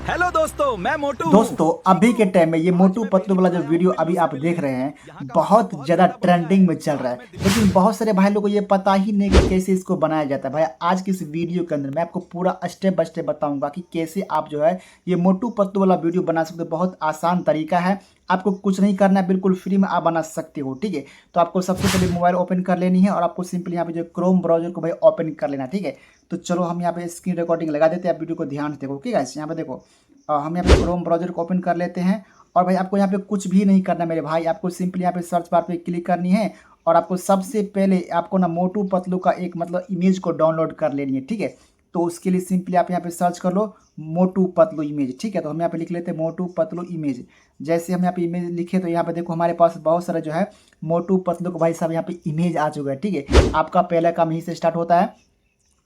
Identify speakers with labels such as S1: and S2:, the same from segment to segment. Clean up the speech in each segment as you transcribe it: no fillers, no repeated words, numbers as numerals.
S1: Hello दोस्तों, मैं मोटू हूँ।
S2: दोस्तों अभी के टाइम में ये मोटू पतलू वाला जो वीडियो अभी आप देख रहे हैं बहुत ज़्यादा ट्रेंडिंग में चल रहा है। लेकिन बहुत सारे भाई लोगों को ये पता ही नहीं कि कैसे इसको बनाया जाता है। भाई आज की इस वीडियो के अंदर मैं आपको पूरा स्टेप बाय स्टेप बताऊंगा कि कैसे आप जो है ये मोटू पतलू वाला वीडियो बना सकते हो। बहुत आसान तरीका है, आपको कुछ नहीं करना है, बिल्कुल फ्री में आप बना सकते हो। ठीक है, तो आपको सबसे पहले मोबाइल ओपन कर लेनी है और आपको सिंपली यहाँ पे जो क्रोम ब्राउजर को भाई ओपन कर लेना। ठीक है, तो चलो हम यहाँ पे स्क्रीन रिकॉर्डिंग लगा देते हैं, आप वीडियो को ध्यान से देखो। ठीक है, यहाँ पे देखो हम यहाँ पे क्रोम ब्राउजर को ओपन कर लेते हैं। और भाई आपको यहाँ पे कुछ भी नहीं करना मेरे भाई, आपको सिंपली यहाँ पे सर्च बार पे क्लिक करनी है और आपको सबसे पहले आपको ना मोटू पतलू का एक मतलब इमेज को डाउनलोड कर लेनी है। ठीक है, तो उसके लिए सिंपली आप यहाँ पे सर्च कर लो मोटू पतलू इमेज। ठीक है, तो हम यहाँ पे लिख लेते हैं मोटू पतलू इमेज। जैसे हम यहाँ पे इमेज लिखे तो यहाँ पे देखो हमारे पास बहुत सारा जो है मोटू पतलू का भाई साहब यहाँ पे इमेज आ चुका है। ठीक है, आपका पहला काम यहीं से स्टार्ट होता है।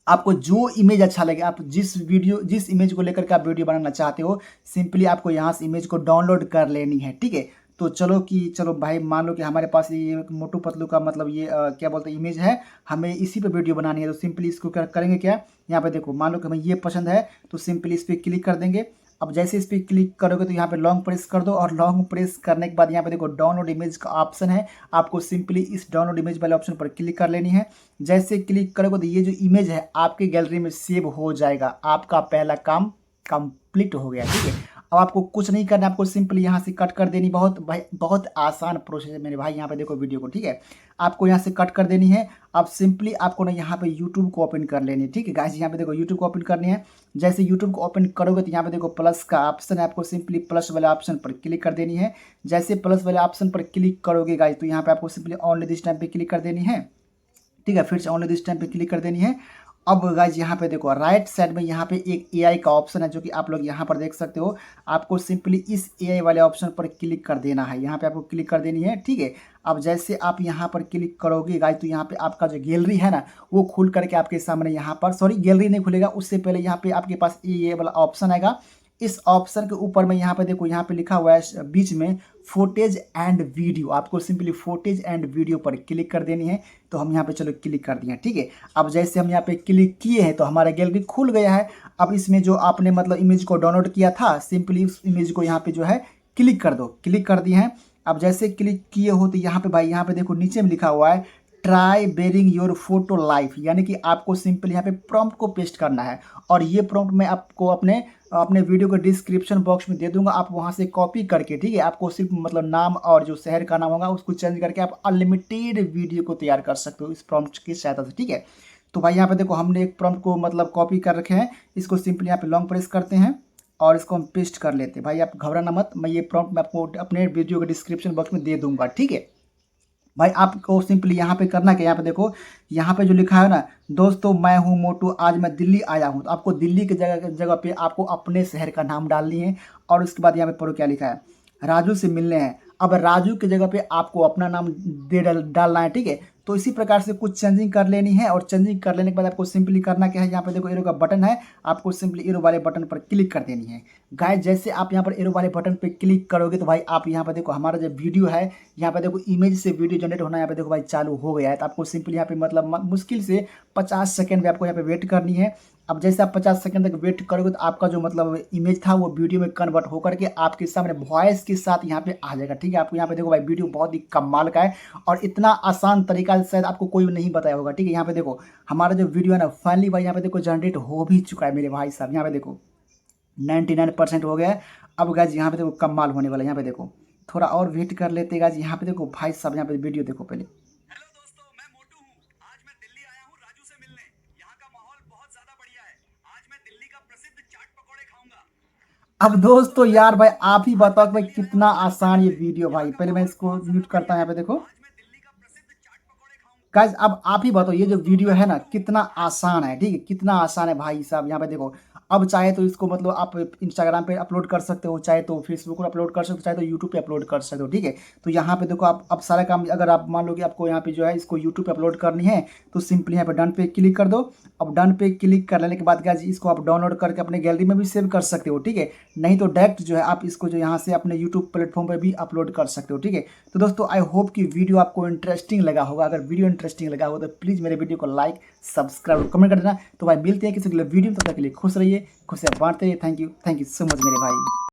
S2: आपको जो इमेज अच्छा लगे, आप जिस इमेज को लेकर के आप वीडियो बनाना चाहते हो, सिंपली आपको यहाँ से इमेज को डाउनलोड कर लेनी है। ठीक है, तो चलो भाई मान लो कि हमारे पास ये मोटू पतलू का मतलब ये क्या बोलते हैं इमेज है, हमें इसी पे वीडियो बनानी है। तो सिंपली इसको क्या करेंगे, क्या यहाँ पे देखो मान लो कि हमें ये पसंद है तो सिंपली इस पर क्लिक कर देंगे। अब जैसे इस पर क्लिक करोगे तो यहाँ पे लॉन्ग प्रेस कर दो और लॉन्ग प्रेस करने के बाद यहाँ पे देखो डाउनलोड इमेज का ऑप्शन है, आपको सिंपली इस डाउनलोड इमेज वाले ऑप्शन पर क्लिक कर लेनी है। जैसे क्लिक करोगे तो ये जो इमेज है आपके गैलरी में सेव हो जाएगा। आपका पहला काम कंप्लीट हो गया। ठीक है, अब आपको कुछ नहीं करना, आपको सिंपली यहाँ से कट कर देनी। बहुत भाई बहुत आसान प्रोसेस है मेरे भाई, यहाँ पे देखो वीडियो को। ठीक है, आपको यहाँ से कट कर देनी है। अब सिंपली आपको ना यहाँ पे यूट्यूब को ओपन कर लेनी है। ठीक है गाइस, यहाँ पे देखो यूट्यूब को ओपन करनी है। जैसे यूट्यूब को ओपन करोगे तो यहाँ पे देखो प्लस का ऑप्शन है, आपको सिंपली प्लस वाले ऑप्शन पर क्लिक कर देनी है। जैसे प्लस वाले ऑप्शन पर क्लिक करोगे गाइस तो यहाँ पे आपको सिंपली ओनली दिस टाइम पे क्लिक कर देनी है। ठीक है, फिर से ओनली दिस टाइम पे क्लिक कर देनी है। अब गाइज यहाँ पे देखो राइट साइड में यहाँ पे एक एआई का ऑप्शन है जो कि आप लोग यहाँ पर देख सकते हो। आपको सिंपली इस एआई वाले ऑप्शन पर क्लिक कर देना है, यहाँ पे आपको क्लिक कर देनी है। ठीक है, अब जैसे आप यहाँ पर क्लिक करोगे गाइज तो यहाँ पे आपका जो गैलरी है ना वो खुल करके आपके सामने यहाँ पर, सॉरी गैलरी नहीं खुलेगा, उससे पहले यहाँ पे आपके पास ये वाला ऑप्शन आएगा। इस ऑप्शन के ऊपर में यहाँ पे देखो यहाँ पे लिखा हुआ है बीच में फोटेज एंड वीडियो, आपको सिंपली फोटेज एंड वीडियो पर क्लिक कर देनी है। तो हम यहाँ पे चलो क्लिक कर दिए। ठीक है, अब जैसे हम यहाँ पे क्लिक किए हैं तो हमारा गैलरी खुल गया है। अब इसमें जो आपने मतलब इमेज को डाउनलोड किया था सिंपली उस इमेज को यहाँ पे जो है क्लिक कर दो, क्लिक कर दिए हैं। अब जैसे क्लिक किए हो तो यहाँ पे भाई यहाँ पे देखो नीचे में लिखा हुआ है try bearing your photo life, यानी कि आपको सिंपल यहाँ पे प्रॉम्प्ट को पेस्ट करना है। और ये प्रॉम्प्ट मैं आपको अपने अपने वीडियो के डिस्क्रिप्शन बॉक्स में दे दूंगा, आप वहाँ से कॉपी करके, ठीक है, आपको सिर्फ मतलब नाम और जो शहर का नाम होगा उसको चेंज करके आप अनलिमिटेड वीडियो को तैयार कर सकते हो इस प्रॉम्प्ट की सहायता से। ठीक है, तो भाई यहाँ पे देखो हमने एक प्रॉम्प्ट को मतलब कॉपी कर रखे हैं, इसको सिंपली यहाँ पे लॉन्ग प्रेस करते हैं और इसको हम पेस्ट कर लेते हैं। भाई आप घबराना मत, मैं ये प्रॉम्प्ट मैं आपको अपने वीडियो के डिस्क्रिप्शन बॉक्स में दे दूंगा। ठीक है भाई, आपको सिंपली यहाँ पे करना क्या, यहाँ पे देखो यहाँ पे जो लिखा है ना दोस्तों मैं हूँ मोटू आज मैं दिल्ली आया हूँ, तो आपको दिल्ली की जगह जगह पे आपको अपने शहर का नाम डालनी है। और उसके बाद यहाँ पे पढ़ो क्या लिखा है, राजू से मिलने हैं। अब राजू की जगह पे आपको अपना नाम दे डालना है। ठीक है, तो इसी प्रकार से कुछ चेंजिंग कर लेनी है और चेंजिंग कर लेने के बाद आपको सिंपली करना क्या है, यहाँ पे देखो एरो का बटन है, आपको सिंपली एरो वाले बटन पर क्लिक कर देनी है। गाइस जैसे आप यहाँ पर एरो वाले बटन पे क्लिक करोगे तो भाई आप यहाँ पर देखो हमारा जो वीडियो है, यहाँ पे देखो इमेज से वीडियो जनरेट होना यहाँ पे देखो भाई चालू हो गया है। तो आपको सिंपली यहाँ पे मतलब मुश्किल से 50 सेकेंड में आपको यहाँ पे वेट करनी है। अब जैसे आप 50 सेकंड तक वेट करोगे तो आपका जो मतलब इमेज था वो वीडियो में कन्वर्ट होकर के आपके सामने वॉइस के साथ यहाँ पे आ जाएगा। ठीक है, आपको यहाँ पे देखो भाई वीडियो बहुत ही कमाल का है और इतना आसान तरीका शायद आपको कोई नहीं बताया होगा। ठीक है, यहाँ पे देखो हमारा जो वीडियो है ना फाइनली भाई यहाँ पे देखो जनरेट हो भी चुका है मेरे भाई साहब। यहाँ पे देखो 99% हो गया है। अब गाइज यहाँ पे देखो कमाल होने वाला है, यहाँ पे देखो थोड़ा और वेट कर लेते गाइज। यहाँ पे देखो भाई साहब यहाँ पे वीडियो देखो पहले।
S1: हेलो दोस्तों, मैं मोटू हूँ। आज मैं दिल्ली आया हूँ राजू से मिलने। यहाँ का माहौल बहुत ज्यादा बढ़िया है। आज मैं दिल्ली का प्रसिद्ध चाट पकौड़े खाऊंगा।
S2: अब दोस्तों यार भाई आप ही बताओ कि भाई कितना आसान ये वीडियो, भाई पहले मैं इसको म्यूट करता हूँ। यहाँ पे देखो
S1: आज मैं दिल्ली का प्रसिद्ध चाट पकौड़े खाऊंगा।
S2: गाइज अब आप ही बताओ ये जो वीडियो है ना कितना आसान है। ठीक है, कितना आसान है भाई साहब। यहाँ पे देखो अब चाहे तो इसको मतलब आप इंस्टाग्राम पे अपलोड कर सकते हो, चाहे तो फेसबुक पर अपलोड कर सकते हो, चाहे तो यूट्यूब पे अपलोड कर सकते हो। ठीक है, तो यहाँ पे देखो आप अब सारा काम, अगर आप मान लो कि आपको यहाँ पे जो है इसको यूट्यूब पे अपलोड करनी है तो सिंपली यहाँ पे डन पे क्लिक कर दो। अब डन पे क्लिक कर लेने के बाद गाइज इसको आप डाउनलोड करके अपने गैलरी में भी सेव कर सकते हो। ठीक है, नहीं तो डायरेक्ट जो है आप इसको जो यहाँ से अपने यूट्यूब प्लेटफॉर्म पर भी अपलोड कर सकते हो। ठीक है, तो दोस्तों आई होप कि वीडियो आपको इंटरेस्टिंग लगा होगा। अगर वीडियो इंटरेस्टिंग लगा हो तो प्लीज़ मेरे वीडियो को लाइक सब्सक्राइब कमेंट कर देना। तो भाई मिलते हैं किसी अगले वीडियो में, तब तक के लिए खुश रहिए, खुशियाँ बांटते रहिए। थैंक यू सो मच मेरे भाई।